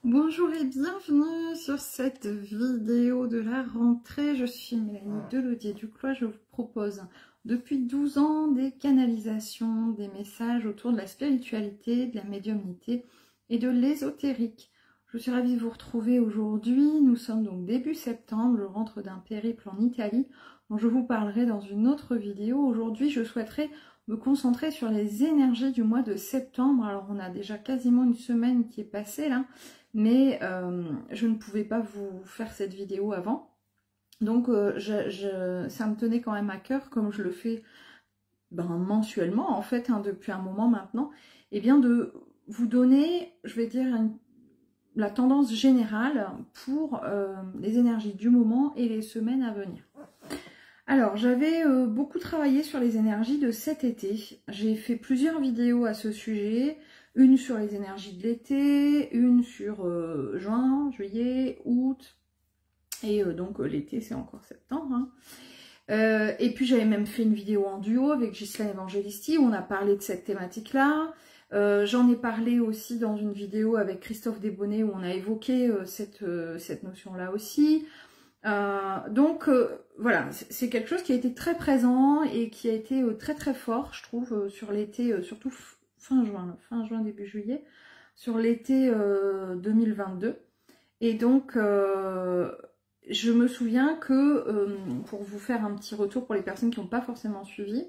Bonjour et bienvenue sur cette vidéo de la rentrée. Je suis Mélanie Delaudier-Duclois. Je vous propose depuis 12 ans des canalisations, des messages autour de la spiritualité, de la médiumnité et de l'ésotérique. Je suis ravie de vous retrouver aujourd'hui. Nous sommes donc début septembre. Je rentre d'un périple en Italie dont je vous parlerai dans une autre vidéo. Aujourd'hui, je souhaiterais me concentrer sur les énergies du mois de septembre. Alors, on a déjà quasiment une semaine qui est passée là. Mais je ne pouvais pas vous faire cette vidéo avant. Donc ça me tenait quand même à cœur, comme je le fais mensuellement en fait, depuis un moment maintenant, et bien de vous donner, je vais dire, la tendance générale pour les énergies du moment et les semaines à venir. Alors, j'avais beaucoup travaillé sur les énergies de cet été. J'ai fait plusieurs vidéos à ce sujet. Une sur les énergies de l'été, une sur juin, juillet, août, et donc l'été c'est encore septembre. Et puis j'avais même fait une vidéo en duo avec Ghislaine Evangelisti où on a parlé de cette thématique-là. J'en ai parlé aussi dans une vidéo avec Christophe Desbonnets où on a évoqué cette notion-là aussi. Donc voilà, c'est quelque chose qui a été très présent et qui a été très très fort, je trouve, sur l'été, surtout fin juin, début juillet, sur l'été 2022. Et donc, je me souviens que, pour vous faire un petit retour pour les personnes qui n'ont pas forcément suivi,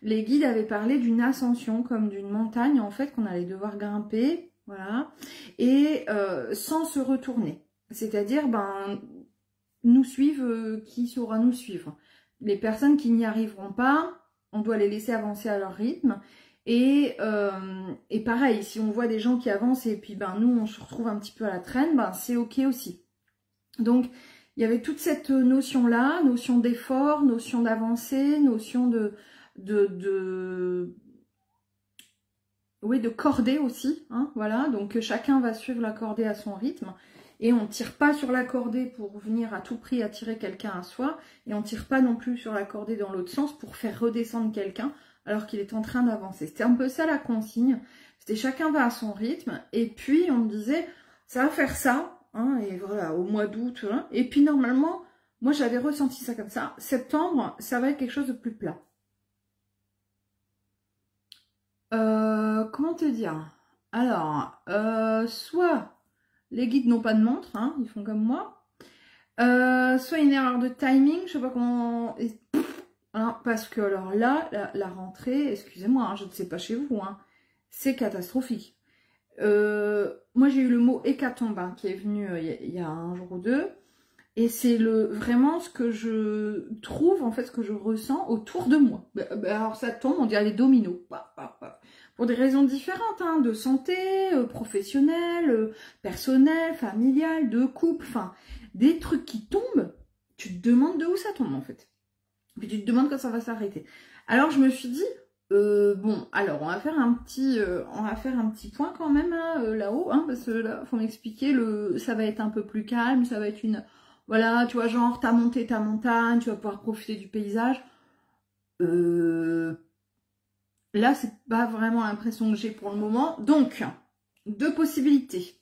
les guides avaient parlé d'une ascension, comme d'une montagne, en fait, qu'on allait devoir grimper, voilà, et sans se retourner. C'est-à-dire, nous suivent qui saura nous suivre. Les personnes qui n'y arriveront pas, on doit les laisser avancer à leur rythme. Et pareil, si on voit des gens qui avancent et puis nous on se retrouve un petit peu à la traîne, c'est ok aussi. Donc il y avait toute cette notion là, notion d'effort, notion d'avancée, notion de cordée aussi, hein, voilà. Donc chacun va suivre la cordée à son rythme. Et on ne tire pas sur la cordée pour venir à tout prix attirer quelqu'un à soi. Et on ne tire pas non plus sur la cordée dans l'autre sens pour faire redescendre quelqu'un alors qu'il est en train d'avancer. C'était un peu ça la consigne. C'était chacun va à son rythme. Et puis on me disait, ça va faire ça. Hein, et voilà, au mois d'août. Hein, et puis normalement, moi j'avais ressenti ça comme ça. Septembre, ça va être quelque chose de plus plat. Comment te dire? Alors, soit les guides n'ont pas de montre, hein, ils font comme moi. Soit une erreur de timing, je sais pas comment... Hein, parce que alors là, la rentrée, excusez-moi, hein, je ne sais pas chez vous, hein, c'est catastrophique. Moi j'ai eu le mot hécatombe hein, qui est venu il y a un jour ou deux. Et c'est vraiment ce que je trouve, en fait, ce que je ressens autour de moi. Alors ça tombe, on dirait des dominos. Pour des raisons différentes, hein, de santé, professionnelle, personnelle, familiale, de couple, enfin, des trucs qui tombent, tu te demandes de où ça tombe, en fait. Puis tu te demandes quand ça va s'arrêter. Alors je me suis dit, bon, alors on va faire un petit point quand même hein, là-haut, hein, parce que là, faut m'expliquer, ça va être un peu plus calme, ça va être une... Voilà, tu vois, genre, t'as monté ta montagne, tu vas pouvoir profiter du paysage. Là, c'est pas vraiment l'impression que j'ai pour le moment. Donc, deux possibilités.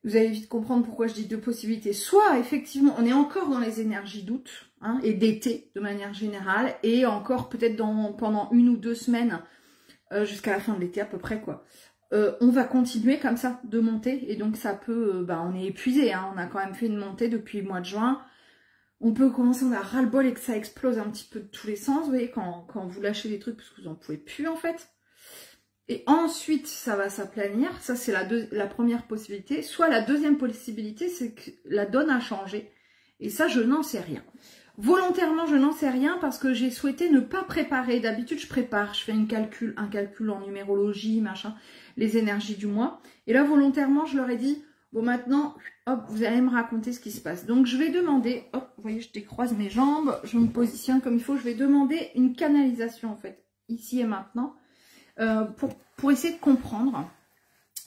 Vous allez vite comprendre pourquoi je dis deux possibilités. Soit, effectivement, on est encore dans les énergies d'août hein, et d'été, de manière générale, et encore peut-être pendant 1 ou 2 semaines, jusqu'à la fin de l'été à peu près, quoi. On va continuer comme ça de monter et donc ça peut, on est épuisé, hein, on a quand même fait une montée depuis le mois de juin. On peut commencer, on a ras-le-bol et que ça explose un petit peu de tous les sens, vous voyez, quand vous lâchez des trucs parce que vous n'en pouvez plus en fait. Et ensuite, ça va s'aplanir, ça c'est la première possibilité. Soit la deuxième possibilité, c'est que la donne a changé et ça je n'en sais rien. Volontairement, je n'en sais rien parce que j'ai souhaité ne pas préparer. D'habitude, je prépare, je fais un calcul en numérologie, machin, les énergies du mois. Et là, volontairement, je leur ai dit, bon, maintenant, hop, vous allez me raconter ce qui se passe. Donc, je vais demander, hop, vous voyez, je décroise mes jambes, je me positionne comme il faut. Je vais demander une canalisation, en fait, ici et maintenant, pour essayer de comprendre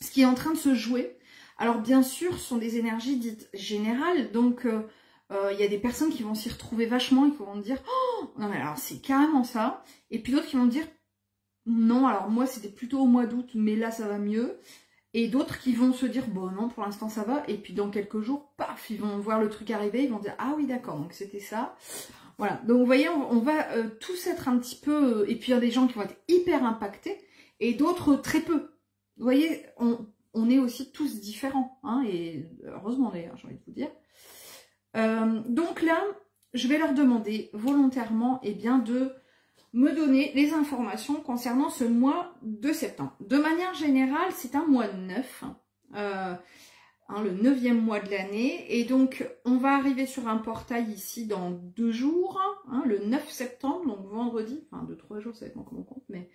ce qui est en train de se jouer. Alors, bien sûr, ce sont des énergies dites générales, donc... y a des personnes qui vont s'y retrouver vachement et qui vont dire oh non mais alors c'est carrément ça, et puis d'autres qui vont dire non alors moi c'était plutôt au mois d'août mais là ça va mieux, Et d'autres qui vont se dire, bon non, pour l'instant ça va. Et puis dans quelques jours, paf, ils vont voir le truc arriver, ils vont dire, ah oui d'accord, donc c'était ça. Voilà, donc vous voyez, on va tous être un petit peu... et puis il y a des gens qui vont être hyper impactés et d'autres très peu. Vous voyez, on est aussi tous différents. Hein, et heureusement d'ailleurs, j'ai envie de vous dire. Donc là, je vais leur demander volontairement bien, de me donner les informations concernant ce mois de septembre. De manière générale, c'est un mois neuf, le 9e mois de l'année. Et donc, on va arriver sur un portail ici dans 2 jours, le 9 septembre, donc vendredi, enfin 2-3 jours, ça dépend comment on compte, mais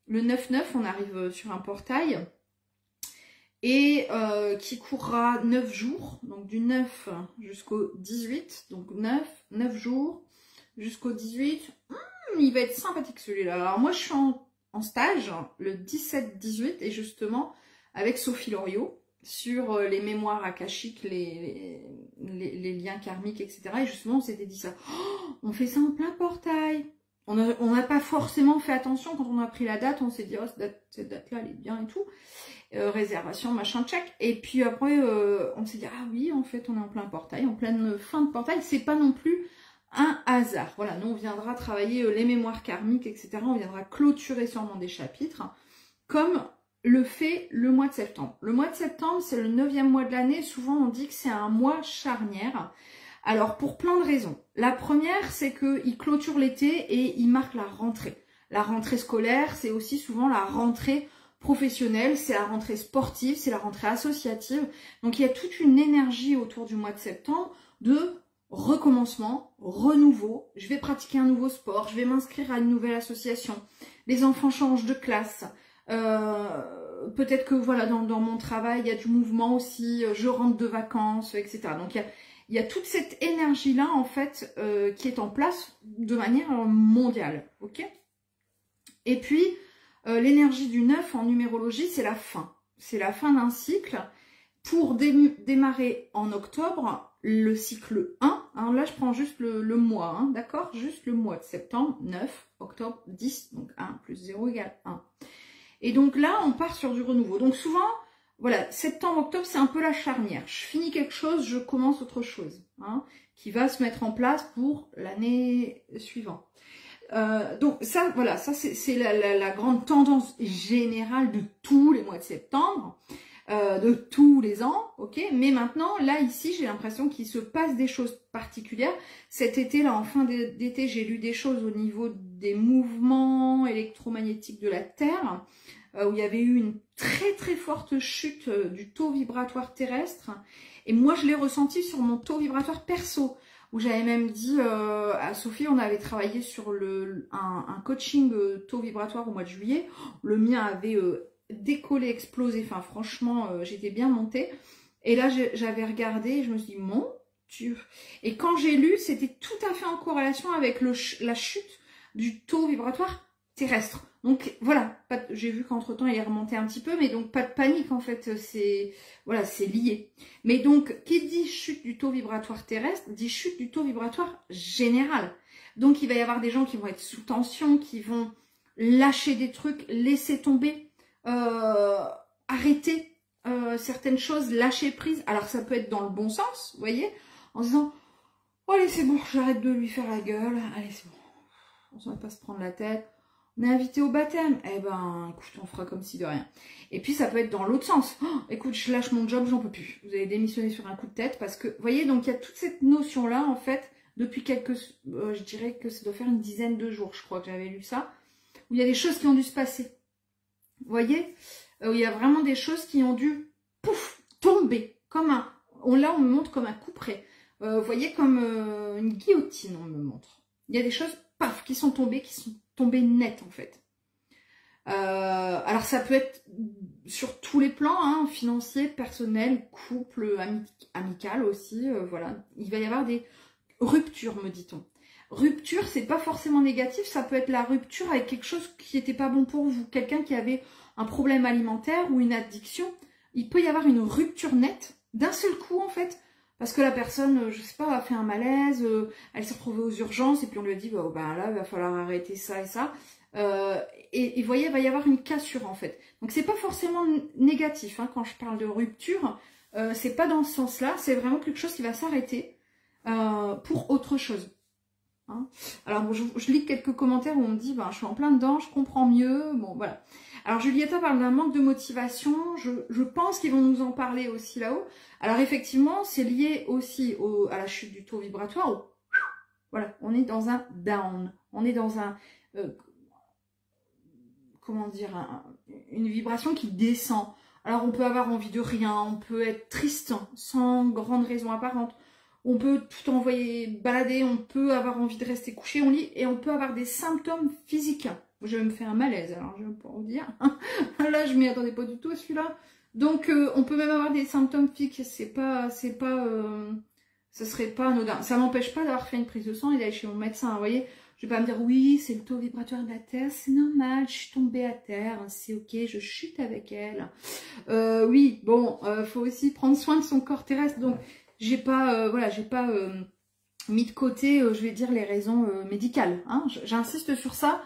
le 9-9, on arrive sur un portail et qui courra 9 jours, donc du 9 jusqu'au 18, donc 9 jours jusqu'au 18. Il va être sympathique celui-là. Alors moi je suis en stage le 17-18 et justement avec Sophie Loriot sur les mémoires akashiques, les liens karmiques, etc. Et justement on s'était dit ça. Oh, on fait ça en plein portail. On n'a pas forcément fait attention quand on a pris la date. On s'est dit oh, cette date-là elle est bien et tout. Réservation, machin, check. Et puis après on s'est dit ah oui en fait on est en plein portail, en pleine fin de portail. C'est pas non plus un hasard. Voilà, nous on viendra travailler les mémoires karmiques, etc. On viendra clôturer sûrement des chapitres, comme le fait le mois de septembre. Le mois de septembre, c'est le 9e mois de l'année. Souvent, on dit que c'est un mois charnière. Alors, pour plein de raisons. La première, c'est qu'il clôture l'été et il marque la rentrée. La rentrée scolaire, c'est aussi souvent la rentrée professionnelle, c'est la rentrée sportive, c'est la rentrée associative. Donc, il y a toute une énergie autour du mois de septembre de recommencement, renouveau, je vais pratiquer un nouveau sport, je vais m'inscrire à une nouvelle association, les enfants changent de classe, peut-être que voilà dans mon travail il y a du mouvement aussi, je rentre de vacances, etc. Donc il y a toute cette énergie-là en fait qui est en place de manière mondiale, ok. Et puis l'énergie du 9 en numérologie, c'est la fin d'un cycle. Pour démarrer en octobre, le cycle 1, hein, là je prends juste le mois, hein, d'accord, juste le mois de septembre, 9, octobre, 10, donc 1 plus 0 égale 1. Et donc là, on part sur du renouveau. Donc souvent, voilà, septembre, octobre, c'est un peu la charnière. Je finis quelque chose, je commence autre chose, hein, qui va se mettre en place pour l'année suivante. Donc ça, voilà, ça c'est la grande tendance générale de tous les mois de septembre. De tous les ans, ok. Mais maintenant, là, ici, j'ai l'impression qu'il se passe des choses particulières. Cet été, là, en fin d'été, j'ai lu des choses au niveau des mouvements électromagnétiques de la Terre, où il y avait eu une très très forte chute du taux vibratoire terrestre. Et moi, je l'ai ressenti sur mon taux vibratoire perso, où j'avais même dit à Sophie, on avait travaillé sur un coaching taux vibratoire au mois de juillet. Le mien avait... décollé, explosé, enfin franchement j'étais bien montée et là j'avais regardé et je me suis dit mon Dieu, et quand j'ai lu c'était tout à fait en corrélation avec la chute du taux vibratoire terrestre. Donc voilà, j'ai vu qu'entre temps il est remonté un petit peu, mais donc pas de panique en fait, c'est voilà, c'est lié. Mais donc qui dit chute du taux vibratoire terrestre dit chute du taux vibratoire général. Donc il va y avoir des gens qui vont être sous tension, qui vont lâcher des trucs, laisser tomber, arrêter certaines choses, lâcher prise. Alors ça peut être dans le bon sens, vous voyez, en disant oh, allez c'est bon, j'arrête de lui faire la gueule, allez c'est bon, on ne va pas se prendre la tête, on est invité au baptême, eh ben écoute on fera comme si de rien. Et puis ça peut être dans l'autre sens, oh, écoute je lâche mon job, j'en peux plus, vous allez démissionner sur un coup de tête, parce que vous voyez, donc il y a toute cette notion là en fait depuis je dirais que ça doit faire une dizaine de jours, je crois que j'avais lu ça, où il y a des choses qui ont dû se passer. Vous voyez, il y a vraiment des choses qui ont dû, pouf, tomber, comme là on me montre comme un couperet. Vous voyez, comme une guillotine, on me montre. Il y a des choses, paf, qui sont tombées nettes en fait. Alors ça peut être sur tous les plans, hein, financier, personnel, couple, amical aussi, voilà. Il va y avoir des ruptures, me dit-on. Rupture, c'est pas forcément négatif, ça peut être la rupture avec quelque chose qui n'était pas bon pour vous. Quelqu'un qui avait un problème alimentaire ou une addiction, il peut y avoir une rupture nette d'un seul coup en fait, parce que la personne, je sais pas, a fait un malaise, elle s'est retrouvée aux urgences et puis on lui a dit, bah là, il va falloir arrêter ça et ça. Et vous voyez, il va y avoir une cassure en fait. Donc c'est pas forcément négatif hein, quand je parle de rupture. C'est pas dans ce sens-là. C'est vraiment quelque chose qui va s'arrêter pour autre chose. Hein. Alors bon, je lis quelques commentaires où on me dit je suis en plein dedans, je comprends mieux. Bon voilà. Alors Julietta parle d'un manque de motivation. Je pense qu'ils vont nous en parler aussi là-haut. Alors effectivement, c'est lié aussi à la chute du taux vibratoire. Voilà, on est dans un down. On est dans un comment dire, une vibration qui descend. Alors on peut avoir envie de rien, on peut être triste sans grande raison apparente, on peut tout envoyer balader, on peut avoir envie de rester couché au lit et on peut avoir des symptômes physiques. Je me fais un malaise, alors je vais pas vous dire. Là je m'y attendais pas du tout à celui-là. Donc on peut même avoir des symptômes physiques, ce serait pas anodin. Ça m'empêche pas d'avoir fait une prise de sang et d'aller chez mon médecin, vous voyez. Je vais pas me dire oui, c'est le taux vibratoire de la Terre, c'est normal, je suis tombée à terre, c'est ok, je chute avec elle. Oui, bon, faut aussi prendre soin de son corps terrestre, donc j'ai pas, voilà, j'ai pas mis de côté, je vais dire les raisons médicales. Hein. J'insiste sur ça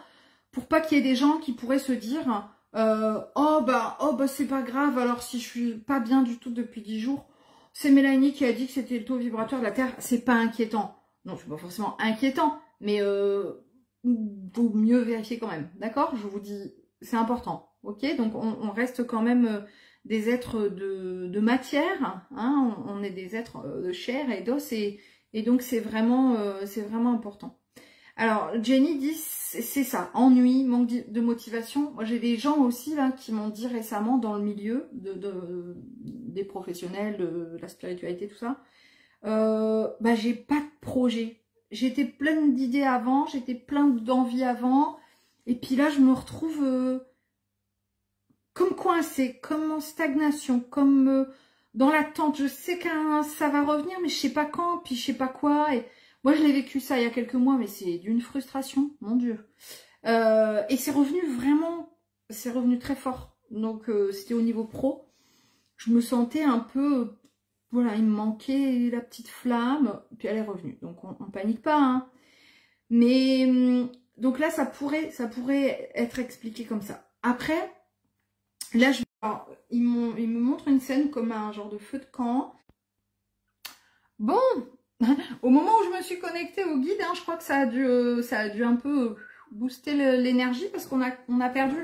pour pas qu'il y ait des gens qui pourraient se dire oh bah c'est pas grave, alors si je suis pas bien du tout depuis 10 jours, c'est Mélanie qui a dit que c'était le taux vibratoire de la Terre, c'est pas inquiétant. Non, c'est pas forcément inquiétant. Mais vaut mieux vérifier quand même, d'accord? Je vous dis, c'est important, ok? Donc on reste quand même des êtres de matière, hein? On est des êtres de chair et d'os, et donc c'est vraiment important. Alors Jenny dit, c'est ça, ennui, manque de motivation. Moi j'ai des gens aussi là qui m'ont dit récemment dans le milieu des professionnels, de la spiritualité, tout ça, j'ai pas de projet. J'étais pleine d'idées avant, j'étais pleine d'envie avant, et puis là je me retrouve comme coincée, comme en stagnation, comme dans l'attente. Je sais que ça va revenir, mais je sais pas quand, puis je sais pas quoi. Et moi je l'ai vécu ça il y a quelques mois, mais c'est d'une frustration, mon Dieu. Et c'est revenu vraiment, c'est revenu très fort. Donc c'était au niveau pro. Je me sentais un peu... Voilà, il me manquait la petite flamme, puis elle est revenue. Donc on panique pas, hein. Mais donc là, ça pourrait être expliqué comme ça. Après, là, il me montre une scène comme un genre de feu de camp. Bon, au moment où je me suis connectée au guide, hein, je crois que ça a dû un peu booster l'énergie parce qu'on a perdu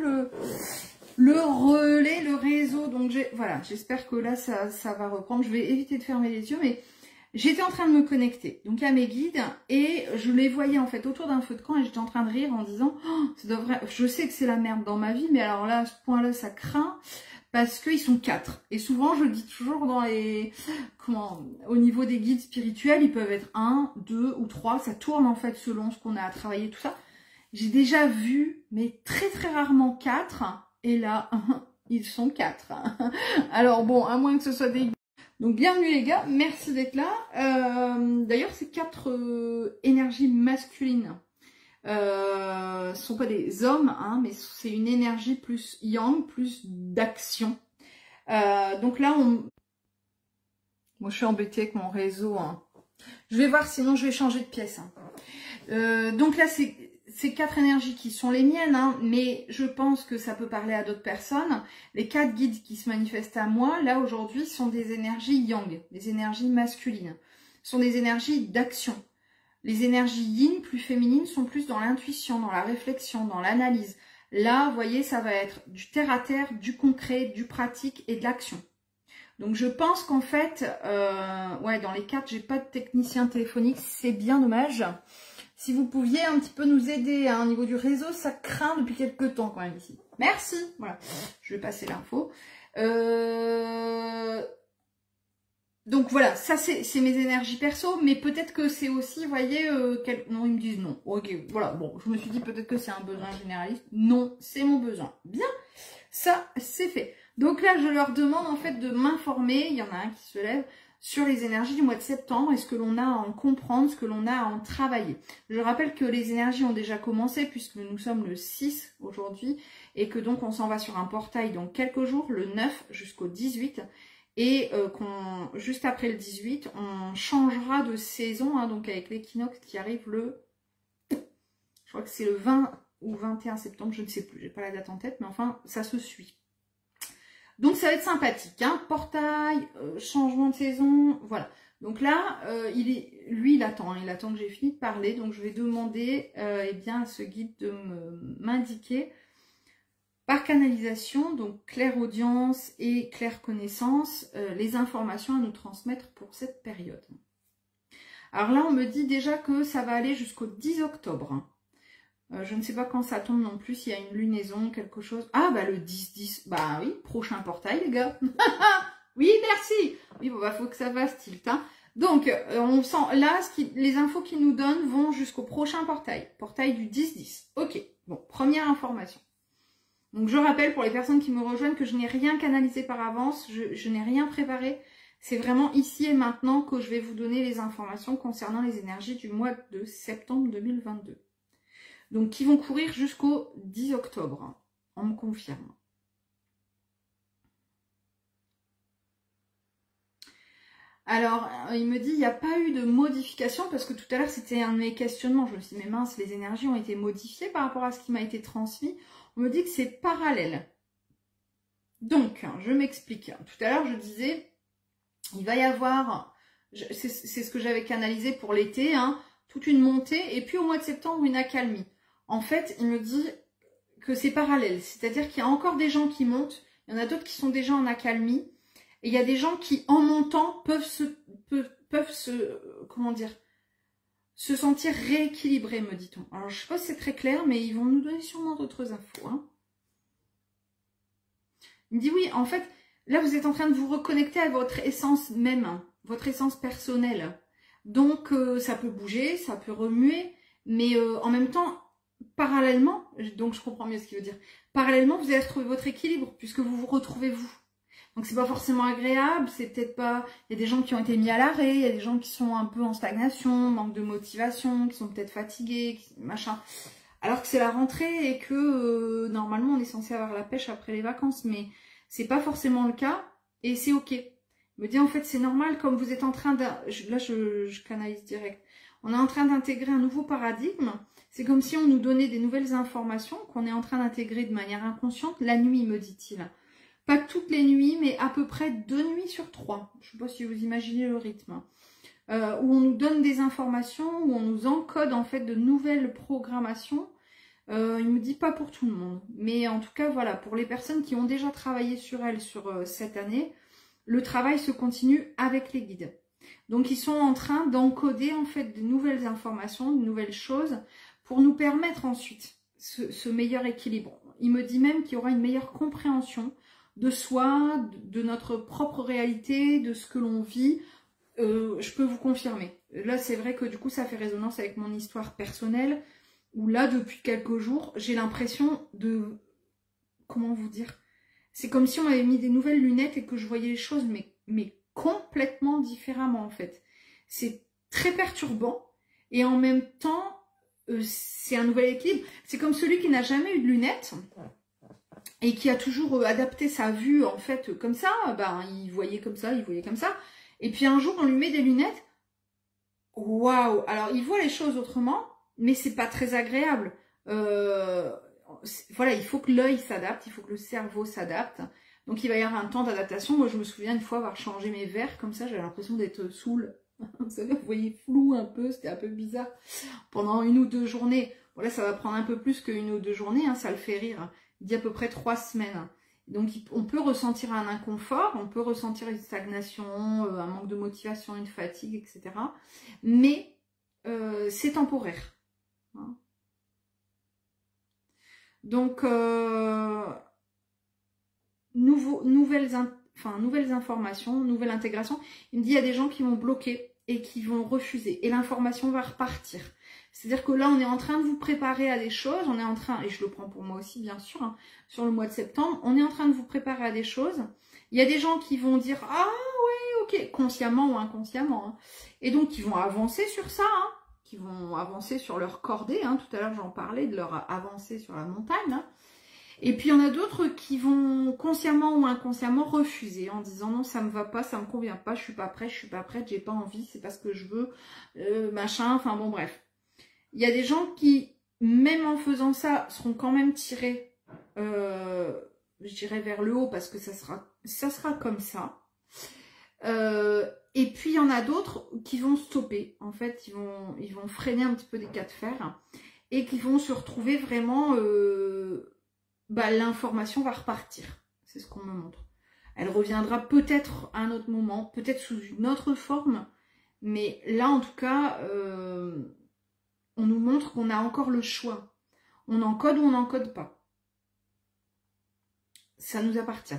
le relais, le réseau. Donc voilà, j'espère que là ça va reprendre. Je vais éviter de fermer les yeux, mais j'étais en train de me connecter donc à mes guides et je les voyais en fait autour d'un feu de camp et j'étais en train de rire en disant je sais que c'est la merde dans ma vie, mais alors là à ce point là ça craint parce qu'ils sont 4. Et souvent je le dis toujours dans au niveau des guides spirituels, ils peuvent être 1, 2 ou 3, ça tourne en fait selon ce qu'on a à travailler, tout ça. J'ai déjà vu, mais très très rarement 4. Et là, ils sont 4. Alors bon, à moins que ce soit des... Donc bienvenue les gars, merci d'être là. D'ailleurs, ces 4 énergies masculines. Ce sont pas des hommes, hein, mais c'est une énergie plus yang, plus d'action. Donc là, moi je suis embêtée avec mon réseau. Hein. Je vais voir, sinon je vais changer de pièce. Hein. Donc là, c'est 4 énergies qui sont les miennes, hein, mais je pense que ça peut parler à d'autres personnes. Les 4 guides qui se manifestent à moi, là aujourd'hui, sont des énergies yang, des énergies masculines. Ce sont des énergies d'action. Les énergies yin, plus féminines, sont plus dans l'intuition, dans la réflexion, dans l'analyse. Là, vous voyez, ça va être du terre-à-terre, du concret, du pratique et de l'action. Donc je pense qu'en fait, dans les 4, j'ai pas de technicien téléphonique, c'est bien dommage. Si vous pouviez un petit peu nous aider hein, au niveau du réseau, ça craint depuis quelques temps quand même ici. Merci. Voilà, je vais passer l'info. Donc voilà, ça c'est mes énergies perso, mais peut-être que c'est aussi, vous voyez, non, ils me disent non. Ok, voilà, bon, je me suis dit peut-être que c'est un besoin généraliste. Non, c'est mon besoin. Bien, ça c'est fait. Donc là, je leur demande en fait de m'informer, il y en a un qui se lève, sur les énergies du mois de septembre et ce que l'on a à en comprendre, ce que l'on a à en travailler. Je rappelle que les énergies ont déjà commencé puisque nous sommes le 6 aujourd'hui et que donc on s'en va sur un portail dans quelques jours, le 9 jusqu'au 18 et juste après le 18, on changera de saison, hein, donc avec l'équinoxe qui arrive je crois que c'est le 20 ou 21 septembre, je ne sais plus, j'ai pas la date en tête, mais enfin, ça se suit. Donc ça va être sympathique, hein, portail, changement de saison, voilà. Donc là, lui, il attend que j'ai fini de parler, donc je vais demander eh bien, à ce guide de m'indiquer par canalisation, donc clairaudience et clairconnaissance, les informations à nous transmettre pour cette période. Alors là, on me dit déjà que ça va aller jusqu'au 10 octobre. Je ne sais pas quand ça tombe non plus, s'il y a une lunaison, quelque chose. Ah, bah le 10-10, bah oui, prochain portail, les gars. Oui, merci. Oui, bon, bah faut que ça fasse tilt, hein. Donc, on sent, là, les infos qu'ils nous donnent vont jusqu'au prochain portail. Portail du 10-10. Ok, bon, première information. Donc, je rappelle pour les personnes qui me rejoignent que je n'ai rien canalisé par avance, je n'ai rien préparé. C'est vraiment ici et maintenant que je vais vous donner les informations concernant les énergies du mois de septembre 2022. Donc, qui vont courir jusqu'au 10 octobre. Hein, on me confirme. Alors, il me dit, il n'y a pas eu de modification, parce que tout à l'heure, c'était un de mes questionnements. Je me suis dit, mais mince, les énergies ont été modifiées par rapport à ce qui m'a été transmis. On me dit que c'est parallèle. Donc, je m'explique. Tout à l'heure, je disais, il va y avoir, c'est ce que j'avais canalisé pour l'été, hein, toute une montée, et puis au mois de septembre, une accalmie. En fait, il me dit que c'est parallèle, c'est-à-dire qu'il y a encore des gens qui montent, il y en a d'autres qui sont déjà en accalmie, et il y a des gens qui, en montant, peuvent comment dire, se sentir rééquilibrés, me dit-on. Alors, je ne sais pas si c'est très clair, mais ils vont nous donner sûrement d'autres infos. Hein. Il me dit oui, en fait, là, vous êtes en train de vous reconnecter à votre essence même, hein, votre essence personnelle. Donc, ça peut bouger, ça peut remuer, mais en même temps, parallèlement, donc je comprends mieux ce qu'il veut dire, parallèlement, vous allez retrouver votre équilibre, puisque vous vous retrouvez vous. Donc, c'est pas forcément agréable, c'est peut-être pas... Il y a des gens qui ont été mis à l'arrêt, il y a des gens qui sont un peu en stagnation, manque de motivation, qui sont peut-être fatigués, machin. Alors que c'est la rentrée et que, normalement, on est censé avoir la pêche après les vacances, mais c'est pas forcément le cas, et c'est ok. Il me dit, en fait, c'est normal, comme vous êtes en train de... Là, je canalise direct. On est en train d'intégrer un nouveau paradigme. C'est comme si on nous donnait des nouvelles informations qu'on est en train d'intégrer de manière inconsciente la nuit, me dit-il. Pas toutes les nuits, mais à peu près 2 nuits sur 3. Je ne sais pas si vous imaginez le rythme. Où on nous donne des informations, où on nous encode en fait de nouvelles programmations. Il me dit pas pour tout le monde. Mais en tout cas, voilà, pour les personnes qui ont déjà travaillé sur elles sur cette année, le travail se continue avec les guides. Donc, ils sont en train d'encoder en fait de nouvelles informations, de nouvelles choses pour nous permettre ensuite ce meilleur équilibre. Il me dit même qu'il y aura une meilleure compréhension de soi, de notre propre réalité, de ce que l'on vit. Je peux vous confirmer. Là, c'est vrai que du coup, ça fait résonance avec mon histoire personnelle, où là, depuis quelques jours, j'ai l'impression de... Comment vous dire? C'est comme si on m'avait mis des nouvelles lunettes et que je voyais les choses, mais complètement différemment, en fait. C'est très perturbant, et en même temps, c'est un nouvel équilibre. C'est comme celui qui n'a jamais eu de lunettes, et qui a toujours adapté sa vue, en fait, comme ça. Ben, il voyait comme ça, il voyait comme ça. Et puis un jour, on lui met des lunettes. Waouh! Alors, il voit les choses autrement, mais c'est pas très agréable. Voilà, il faut que l'œil s'adapte, il faut que le cerveau s'adapte. Donc, il va y avoir un temps d'adaptation. Moi, je me souviens une fois avoir changé mes verres comme ça. J'avais l'impression d'être saoule. Vous savez, vous voyez flou un peu, c'était un peu bizarre. Pendant 1 ou 2 journées. Bon, là, ça va prendre un peu plus que 1 ou 2 journées, hein, ça le fait rire. Il dit à peu près 3 semaines. Donc, on peut ressentir un inconfort, on peut ressentir une stagnation, un manque de motivation, une fatigue, etc. Mais c'est temporaire. Hein. Donc, nouvelles informations, nouvelle intégration. Il me dit, il y a des gens qui vont bloquer et qui vont refuser. Et l'information va repartir. C'est-à-dire que là, on est en train de vous préparer à des choses. On est en train, et je le prends pour moi aussi, bien sûr, hein, sur le mois de septembre, on est en train de vous préparer à des choses. Il y a des gens qui vont dire, ah oui, ok, consciemment ou inconsciemment. Hein, et donc, qui vont avancer sur ça, hein, qui vont avancer sur leur cordée. Hein, tout à l'heure, j'en parlais de leur avancée sur la montagne. Hein. Et puis, il y en a d'autres qui vont consciemment ou inconsciemment refuser en disant non, ça me va pas, ça me convient pas, je suis pas prête, je suis pas prête, j'ai pas envie, c'est pas ce que je veux, machin, enfin bon, bref. Il y a des gens qui même en faisant ça, seront quand même tirés, je dirais, vers le haut, parce que ça sera comme ça. Et puis il y en a d'autres qui vont stopper, en fait, ils vont freiner un petit peu des cas de fer, et qui vont se retrouver vraiment, l'information va repartir, c'est ce qu'on me montre. Elle reviendra peut-être à un autre moment, peut-être sous une autre forme, mais là en tout cas, on nous montre qu'on a encore le choix. On encode ou on n'encode pas. Ça nous appartient.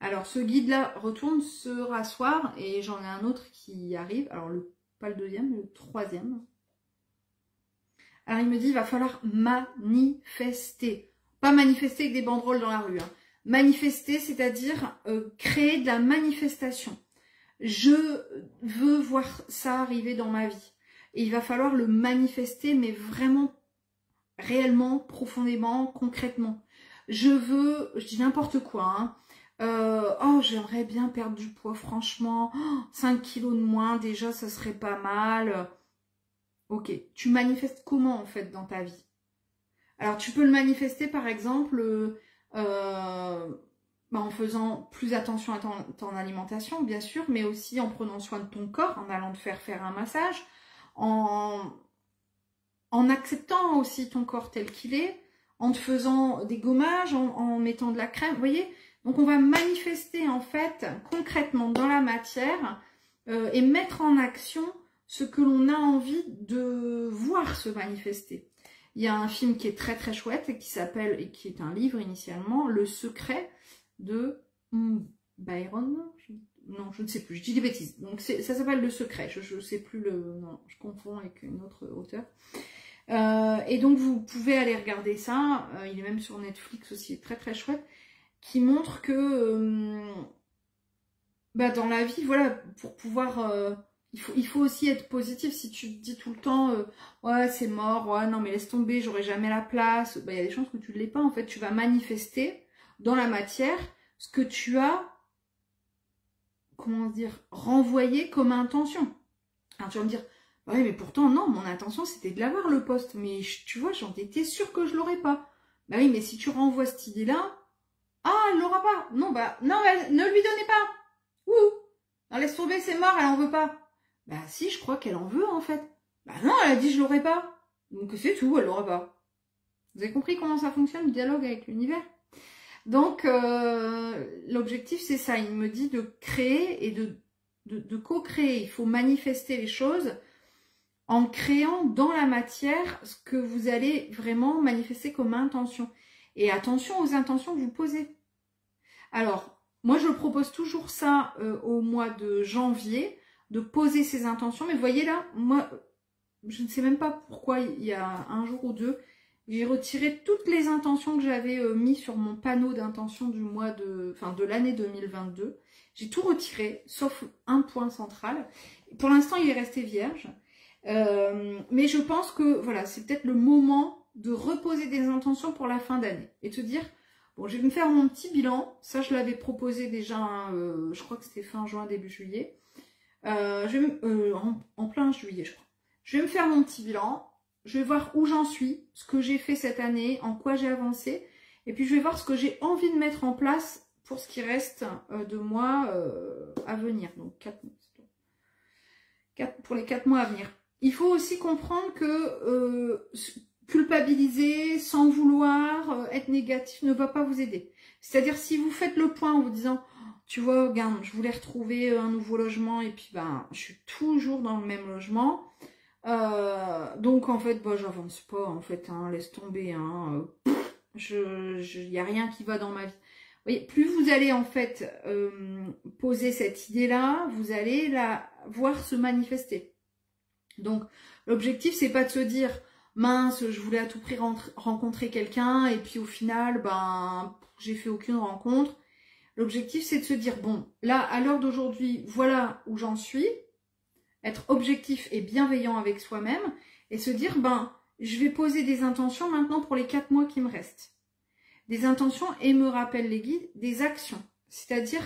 Alors ce guide-là retourne se rasseoir et j'en ai un autre qui arrive. Alors pas le deuxième, le troisième. Alors il me dit, il va falloir manifester. Pas manifester avec des banderoles dans la rue. Hein. Manifester, c'est-à-dire créer de la manifestation. Je veux voir ça arriver dans ma vie. Et il va falloir le manifester, mais vraiment, réellement, profondément, concrètement. Je dis n'importe quoi, hein. Oh, j'aimerais bien perdre du poids, franchement. 5 kilos de moins, déjà, ça serait pas mal. Ok, tu manifestes comment, en fait, dans ta vie? Alors, tu peux le manifester, par exemple, en faisant plus attention à ton alimentation, bien sûr, mais aussi en prenant soin de ton corps, en allant te faire un massage, en acceptant aussi ton corps tel qu'il est, en te faisant des gommages, en mettant de la crème, vous voyez? Donc on va manifester en fait concrètement dans la matière et mettre en action ce que l'on a envie de voir se manifester. Il y a un film qui est très très chouette et qui s'appelle, et qui est un livre initialement, Le Secret de Byron. Non, je ne sais plus, je dis des bêtises. Donc ça s'appelle Le Secret, je ne sais plus le... Non, je confonds avec une autre auteure. Et donc vous pouvez aller regarder ça, il est même sur Netflix aussi, très très chouette, qui montre que dans la vie, voilà, pour pouvoir... il faut aussi être positif. Si tu te dis tout le temps ouais c'est mort, ouais non mais laisse tomber, j'aurai jamais la place, il y a des chances que tu ne l'aies pas. En fait, tu vas manifester dans la matière ce que tu as, comment dire, renvoyé comme intention. Alors tu vas me dire, ouais mais pourtant non, mon intention c'était de l'avoir le poste, mais tu vois, j'en étais sûre que je l'aurais pas. Bah oui, mais si tu renvoies cette idée là, ah elle l'aura pas, non non, ne lui donnez pas, non laisse tomber, c'est mort, elle en veut pas. Bah si, je crois qu'elle en veut en fait. Bah non, elle a dit je l'aurai pas. Donc c'est tout, elle l'aura pas. Vous avez compris comment ça fonctionne, le dialogue avec l'univers? Donc l'objectif c'est ça, il me dit de créer et de co-créer. Il faut manifester les choses en créant dans la matière ce que vous allez vraiment manifester comme intention. Et attention aux intentions que vous posez. Alors, moi je propose toujours ça au mois de janvier, de poser ses intentions. Mais vous voyez là, moi, je ne sais même pas pourquoi, il y a un jour ou deux, j'ai retiré toutes les intentions que j'avais mis sur mon panneau d'intention du mois de l'année 2022. J'ai tout retiré, sauf un point central. Pour l'instant, il est resté vierge. Mais je pense que voilà, c'est peut-être le moment de reposer des intentions pour la fin d'année. Et te dire, bon, je vais me faire mon petit bilan. Ça, je l'avais proposé déjà, je crois que c'était fin juin, début juillet. En plein juillet, je crois. Je vais me faire mon petit bilan. Je vais voir où j'en suis, ce que j'ai fait cette année, en quoi j'ai avancé. Et puis, je vais voir ce que j'ai envie de mettre en place pour ce qui reste de mois à venir. Donc, 4 mois. Pour les 4 mois à venir. Il faut aussi comprendre que culpabiliser, sans vouloir, être négatif ne va pas vous aider. C'est-à-dire, si vous faites le point en vous disant... Tu vois, regarde, je voulais retrouver un nouveau logement et puis je suis toujours dans le même logement. Donc en fait, j'avance pas, en fait, hein, laisse tomber. Hein, y a rien qui va dans ma vie. Vous voyez, plus vous allez en fait poser cette idée-là, vous allez la voir se manifester. Donc l'objectif, c'est pas de se dire mince, je voulais à tout prix rencontrer quelqu'un et puis au final, j'ai fait aucune rencontre. L'objectif, c'est de se dire, bon, là, à l'heure d'aujourd'hui, voilà où j'en suis. Être objectif et bienveillant avec soi-même. Et se dire, je vais poser des intentions maintenant pour les 4 mois qui me restent. Des intentions, et me rappellent les guides, des actions. C'est-à-dire,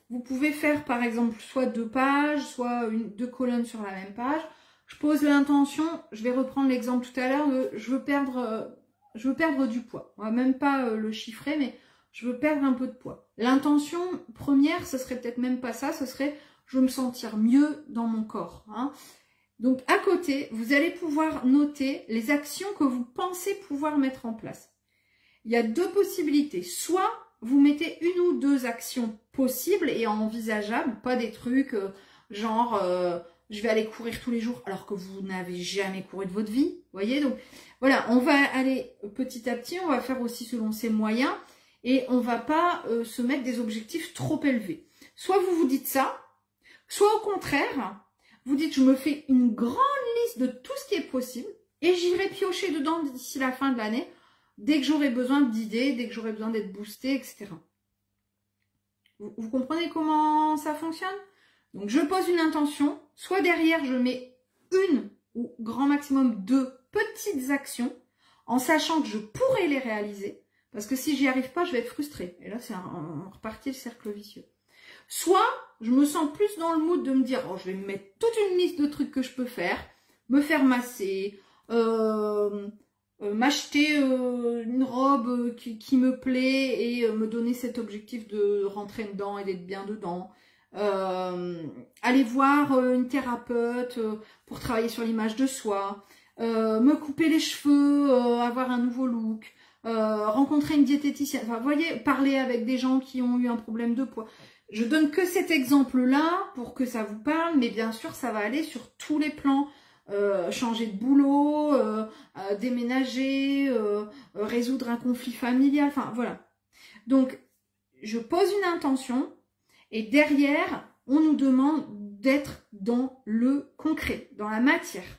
vous pouvez faire, par exemple, soit 2 pages, soit 2 colonnes sur la même page. Je pose l'intention, je vais reprendre l'exemple tout à l'heure, je veux perdre du poids. On va même pas le chiffrer, mais je veux perdre un peu de poids. L'intention première, ce serait peut-être même pas ça, ce serait je veux me sentir mieux dans mon corps. Hein. Donc à côté, vous allez pouvoir noter les actions que vous pensez pouvoir mettre en place. Il y a deux possibilités. Soit vous mettez une ou deux actions possibles et envisageables, pas des trucs genre je vais aller courir tous les jours alors que vous n'avez jamais couru de votre vie. Vous voyez, donc voilà, on va aller petit à petit, on va faire aussi selon ses moyens et on va pas se mettre des objectifs trop élevés. Soit vous vous dites ça, soit au contraire, vous dites je me fais une grande liste de tout ce qui est possible et j'irai piocher dedans d'ici la fin de l'année dès que j'aurai besoin d'idées, dès que j'aurai besoin d'être boosté, etc. Vous comprenez comment ça fonctionne? Donc je pose une intention, soit derrière je mets une ou grand maximum deux petites actions en sachant que je pourrais les réaliser parce que si j'y arrive pas je vais être frustrée et là c'est reparti le cercle vicieux. Soit je me sens plus dans le mood de me dire oh je vais me mettre toute une liste de trucs que je peux faire, me faire masser, m'acheter une robe qui me plaît et me donner cet objectif de rentrer dedans et d'être bien dedans. Aller voir une thérapeute pour travailler sur l'image de soi, me couper les cheveux, avoir un nouveau look, rencontrer une diététicienne, enfin, vous voyez, parler avec des gens qui ont eu un problème de poids. Je donne que cet exemple-là pour que ça vous parle, mais bien sûr, ça va aller sur tous les plans. Changer de boulot, déménager, résoudre un conflit familial, enfin voilà. Donc, je pose une intention et derrière, on nous demande d'être dans le concret, dans la matière.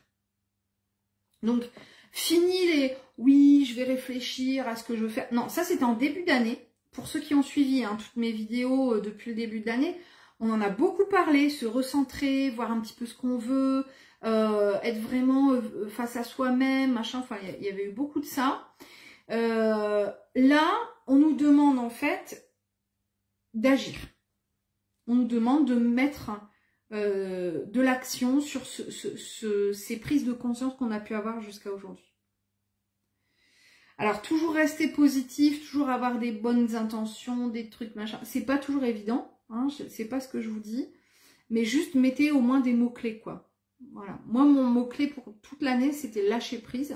Donc, fini les « oui, je vais réfléchir à ce que je veux faire ». Non, ça c'était en début d'année. Pour ceux qui ont suivi toutes mes vidéos depuis le début de l'année, on en a beaucoup parlé, se recentrer, voir un petit peu ce qu'on veut, être vraiment face à soi-même, machin, enfin il y avait eu beaucoup de ça. Là, on nous demande en fait d'agir. On nous demande de mettre de l'action sur ces prises de conscience qu'on a pu avoir jusqu'à aujourd'hui. Alors, toujours rester positif, toujours avoir des bonnes intentions, des trucs, machin. C'est pas toujours évident, hein, c'est pas ce que je vous dis. Mais juste mettez au moins des mots-clés, quoi. Voilà. Moi, mon mot-clé pour toute l'année, c'était lâcher prise.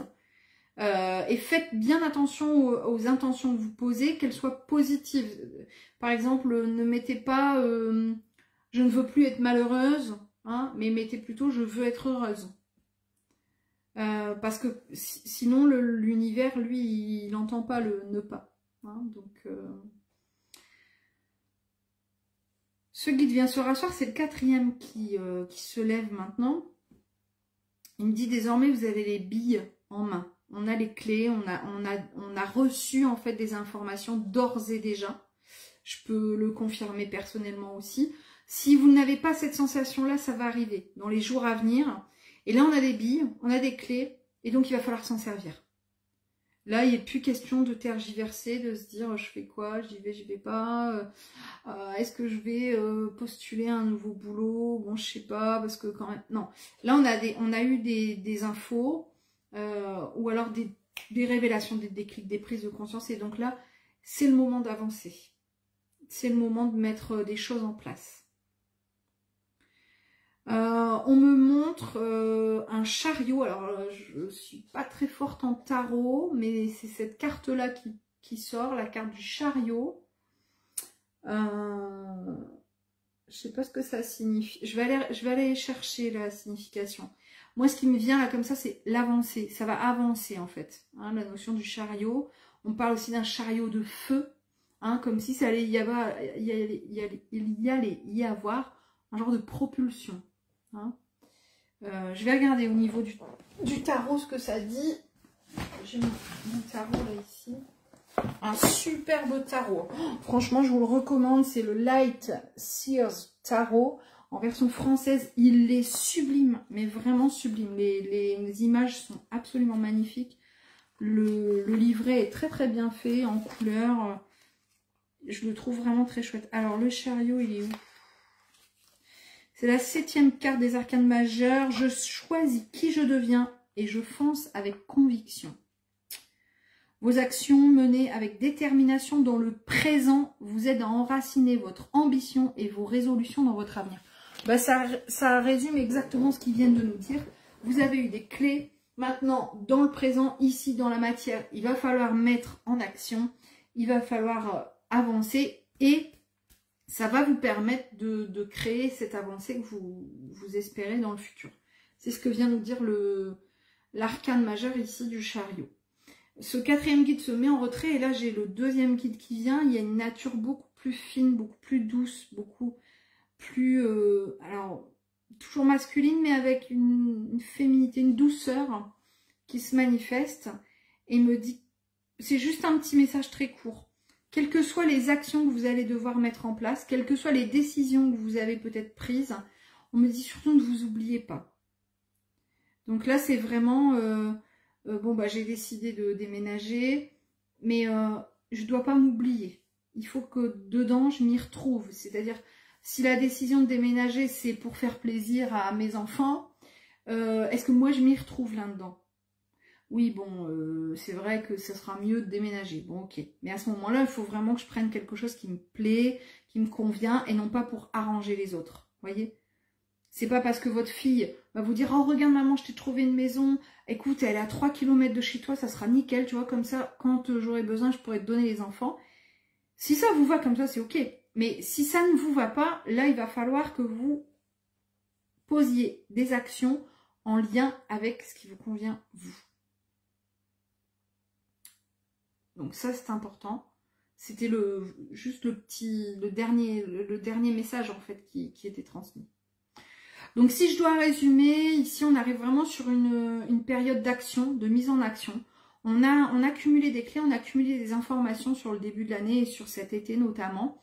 Et faites bien attention aux intentions que vous posez, qu'elles soient positives. Par exemple, ne mettez pas je ne veux plus être malheureuse, hein, mais mettez plutôt je veux être heureuse. Parce que sinon l'univers, lui, il n'entend pas le ne pas. Hein, donc, ce guide vient se rasseoir, c'est le 4e qui se lève maintenant. Il me dit désormais vous avez les billes en main. On a les clés, on a reçu en fait des informations d'ores et déjà. Je peux le confirmer personnellement aussi. Si vous n'avez pas cette sensation-là, ça va arriver dans les jours à venir. Et là, on a des billes, on a des clés, et donc il va falloir s'en servir. Là, il n'est plus question de tergiverser, de se dire je fais quoi, j'y vais pas, est-ce que je vais postuler un nouveau boulot, bon je sais pas, parce que quand même, non. Là, on a eu des infos, ou alors des révélations, des déclics, des prises de conscience, et donc là, c'est le moment d'avancer. C'est le moment de mettre des choses en place. On me montre un chariot. Alors, je suis pas très forte en tarot, mais c'est cette carte-là qui sort, la carte du chariot. Je sais pas ce que ça signifie. Je vais aller chercher la signification. Moi, ce qui me vient là comme ça, c'est l'avancée. Ça va avancer en fait. Hein, la notion du chariot. On parle aussi d'un chariot de feu, hein, comme si ça allait y avoir un genre de propulsion. Hein. Je vais regarder au niveau du tarot ce que ça dit. J'ai mon tarot là ici. Un superbe tarot. Oh, franchement, je vous le recommande. C'est le Light Sears Tarot. En version française, il est sublime. Mais vraiment sublime. Les images sont absolument magnifiques. Le livret est très très bien fait en couleur. Je le trouve vraiment très chouette. Alors, le chariot, il est où? C'est la 7e carte des arcanes majeures. Je choisis qui je deviens et je fonce avec conviction. Vos actions menées avec détermination dans le présent vous aident à enraciner votre ambition et vos résolutions dans votre avenir. Bah ça résume exactement ce qu'ils viennent de nous dire. Vous avez eu des clés. Maintenant, dans le présent, ici, dans la matière, il va falloir mettre en action. Il va falloir avancer et ça va vous permettre de créer cette avancée que vous espérez dans le futur. C'est ce que vient nous dire l'arcane majeur ici du chariot. Ce 4e guide se met en retrait et là j'ai le 2e guide qui vient. Il y a une nature beaucoup plus fine, beaucoup plus douce, beaucoup plus... alors, toujours masculine mais avec une féminité, une douceur qui se manifeste et me dit... C'est juste un petit message très court. Quelles que soient les actions que vous allez devoir mettre en place, quelles que soient les décisions que vous avez peut-être prises, on me dit surtout ne vous oubliez pas. Donc là, c'est vraiment... bon, bah j'ai décidé de déménager, mais je ne dois pas m'oublier. Il faut que dedans, je m'y retrouve. C'est-à-dire, si la décision de déménager, c'est pour faire plaisir à mes enfants, est-ce que moi, je m'y retrouve là-dedans? Oui, bon, c'est vrai que ce sera mieux de déménager. Bon, ok. Mais à ce moment-là, il faut vraiment que je prenne quelque chose qui me plaît, qui me convient, et non pas pour arranger les autres. Vous voyez? C'est pas parce que votre fille va vous dire « Oh, regarde maman, je t'ai trouvé une maison. Écoute, elle est à 3 km de chez toi, ça sera nickel. » Tu vois, comme ça, quand j'aurai besoin, je pourrai te donner les enfants. Si ça vous va comme ça, c'est ok. Mais si ça ne vous va pas, là, il va falloir que vous posiez des actions en lien avec ce qui vous convient, vous. Donc ça, c'est important. C'était juste le dernier message, en fait, qui était transmis. Donc si je dois résumer, ici, on arrive vraiment sur une période d'action, de mise en action. On a cumulé des clés, on a cumulé des informations sur le début de l'année et sur cet été notamment.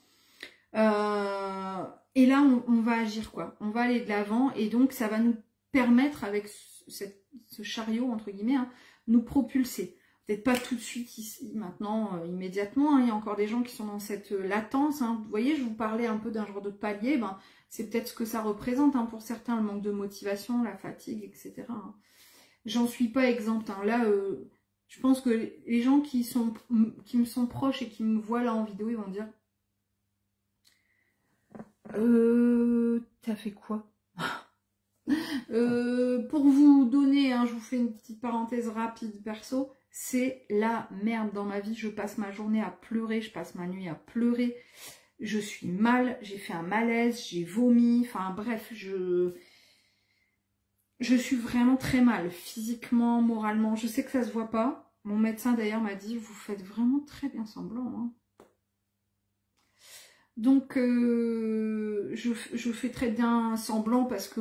Et là, on va agir, quoi. On va aller de l'avant et donc ça va nous permettre, avec ce chariot, entre guillemets, hein, nous propulser. Peut-être pas tout de suite, ici, maintenant, immédiatement. Hein. Il y a encore des gens qui sont dans cette latence. Hein. Vous voyez, je vous parlais un peu d'un genre de palier. Ben, c'est peut-être ce que ça représente hein, pour certains, le manque de motivation, la fatigue, etc. Hein. J'en suis pas exempte. Hein. Là, je pense que les gens qui me sont proches et qui me voient là en vidéo, ils vont dire t'as fait quoi? Pour vous donner, hein, je vous fais une petite parenthèse rapide perso. C'est la merde dans ma vie, je passe ma journée à pleurer, je passe ma nuit à pleurer, je suis mal, j'ai fait un malaise, j'ai vomi, enfin bref, je suis vraiment très mal, physiquement, moralement, je sais que ça se voit pas, mon médecin d'ailleurs m'a dit, vous faites vraiment très bien semblant, hein. Donc, je fais très bien semblant parce que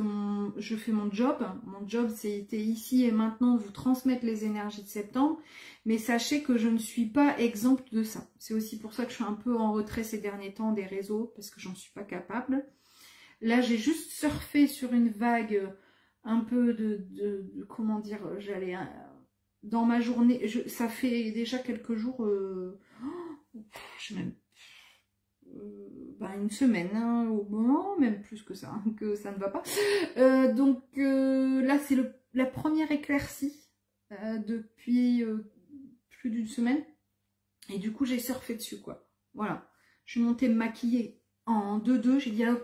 je fais mon job. Mon job, c'était ici et maintenant vous transmettre les énergies de septembre. Mais sachez que je ne suis pas exempte de ça. C'est aussi pour ça que je suis un peu en retrait ces derniers temps des réseaux parce que j'en suis pas capable. Là, j'ai juste surfé sur une vague un peu de comment dire, j'allais dans ma journée. Ça fait déjà quelques jours, je sais même une semaine, hein, au moment, même plus que ça, hein, que ça ne va pas. Donc là, c'est la première éclaircie depuis plus d'une semaine. Et du coup, j'ai surfé dessus, quoi. Voilà. Je suis montée me maquiller en 2-2. J'ai dit, alors,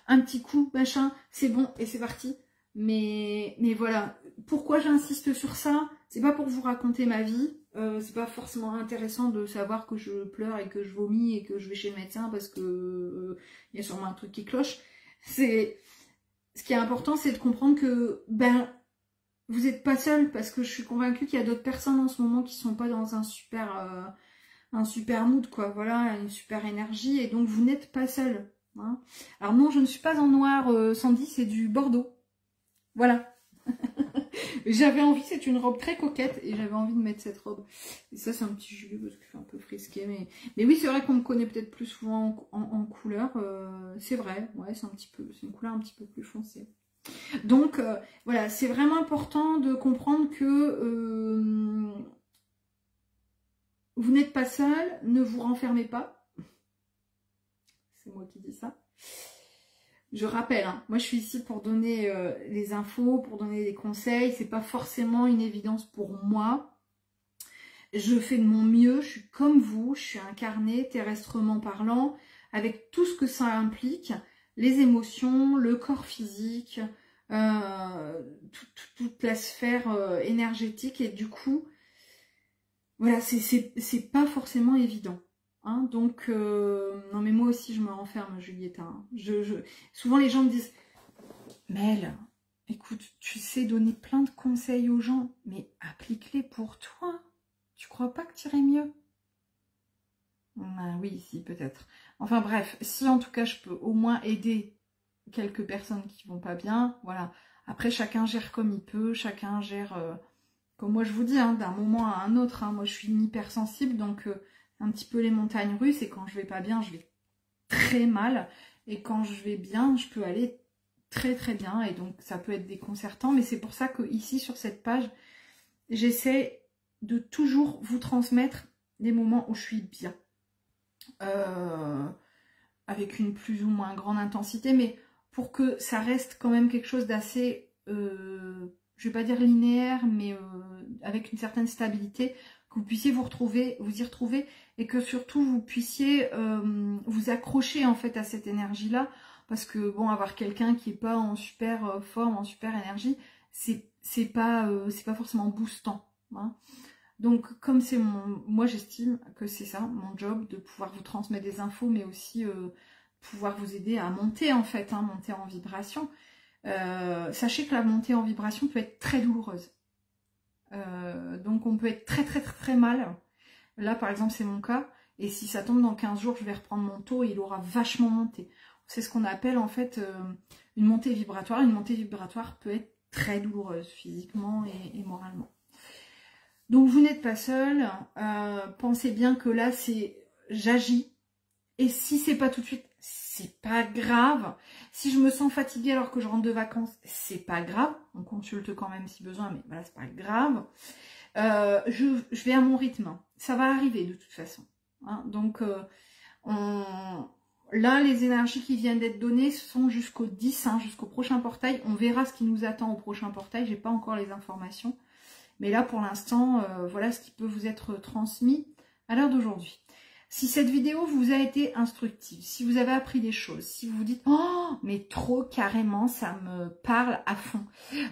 un petit coup, machin, c'est bon, et c'est parti. Mais voilà. Pourquoi j'insiste sur ça? C'est pas pour vous raconter ma vie. C'est pas forcément intéressant de savoir que je pleure et que je vomis et que je vais chez le médecin parce que y a sûrement un truc qui cloche. Ce qui est important, c'est de comprendre que vous n'êtes pas seul, parce que je suis convaincue qu'il y a d'autres personnes en ce moment qui sont pas dans un super mood, quoi. Voilà, une super énergie, et donc vous n'êtes pas seul. Hein. Alors non, je ne suis pas en noir, Sandy, c'est du bordeaux. Voilà. J'avais envie, c'est une robe très coquette et j'avais envie de mettre cette robe. Et ça, c'est un petit gilet parce que c'est un peu frisqué. Mais oui, c'est vrai qu'on me connaît peut-être plus souvent en couleur. C'est vrai, ouais, c'est une couleur un petit peu plus foncée. Donc, voilà, c'est vraiment important de comprendre que vous n'êtes pas seul, ne vous renfermez pas. C'est moi qui dis ça. je rappelle, hein, moi je suis ici pour donner les infos, pour donner des conseils. C'est pas forcément une évidence pour moi. Je fais de mon mieux, je suis comme vous, je suis incarnée terrestrement parlant, avec tout ce que ça implique, les émotions, le corps physique, toute la sphère énergétique, et du coup, voilà, c'est pas forcément évident. Hein, donc, non mais moi aussi je me renferme, Juliette. Hein. Souvent les gens me disent, Mel, écoute, tu sais donner plein de conseils aux gens, mais applique-les pour toi. Tu crois pas que tu irais mieux? Oui, si, peut-être. Enfin bref, si en tout cas je peux au moins aider quelques personnes qui vont pas bien, voilà. Après, chacun gère comme il peut, chacun gère, comme moi je vous dis, hein, d'un moment à un autre. Hein. Moi je suis une hypersensible, donc un petit peu les montagnes russes, et quand je vais pas bien, je vais très mal. Et quand je vais bien, je peux aller très très bien, et donc ça peut être déconcertant. Mais c'est pour ça que ici, sur cette page, j'essaie de toujours vous transmettre des moments où je suis bien. Avec une plus ou moins grande intensité, mais pour que ça reste quand même quelque chose d'assez, je vais pas dire linéaire, mais avec une certaine stabilité, que vous puissiez vous y retrouver, et que surtout vous puissiez vous accrocher en fait à cette énergie-là, parce que bon, avoir quelqu'un qui est pas en super forme, en super énergie, c'est pas forcément boostant. Hein. Donc, comme c'est moi j'estime que c'est ça, mon job, de pouvoir vous transmettre des infos, mais aussi pouvoir vous aider à monter en fait, hein, monter en vibration. Sachez que la montée en vibration peut être très douloureuse. Donc, on peut être très très très très mal. Là, par exemple, c'est mon cas. Et si ça tombe dans 15 jours, je vais reprendre mon taux et il aura vachement monté. C'est ce qu'on appelle en fait une montée vibratoire. Une montée vibratoire peut être très douloureuse physiquement et moralement. Donc vous n'êtes pas seul, pensez bien que là c'est j'agis, et si c'est pas tout de suite, c'est pas grave. Si je me sens fatiguée alors que je rentre de vacances, c'est pas grave, on consulte quand même si besoin, mais voilà, c'est pas grave. Je vais à mon rythme, ça va arriver de toute façon. Hein. Donc là les énergies qui viennent d'être données sont jusqu'au 10, hein, jusqu'au prochain portail. On verra ce qui nous attend au prochain portail, j'ai pas encore les informations. Mais là, pour l'instant, voilà ce qui peut vous être transmis à l'heure d'aujourd'hui. Si cette vidéo vous a été instructive, si vous avez appris des choses, si vous vous dites « Oh, mais trop carrément, ça me parle à fond »,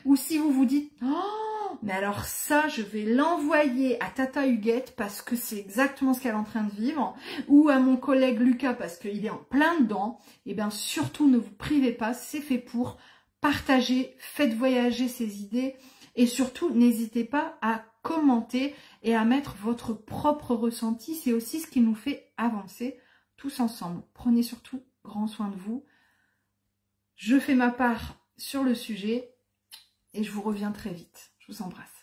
ou si vous vous dites « Oh, mais alors ça, je vais l'envoyer à Tata Huguette parce que c'est exactement ce qu'elle est en train de vivre », ou à mon collègue Lucas parce qu'il est en plein dedans, et bien surtout ne vous privez pas, c'est fait pour partager, faites voyager ces idées. Et surtout, n'hésitez pas à commenter et à mettre votre propre ressenti. C'est aussi ce qui nous fait avancer tous ensemble. Prenez surtout grand soin de vous. Je fais ma part sur le sujet et je vous reviens très vite. Je vous embrasse.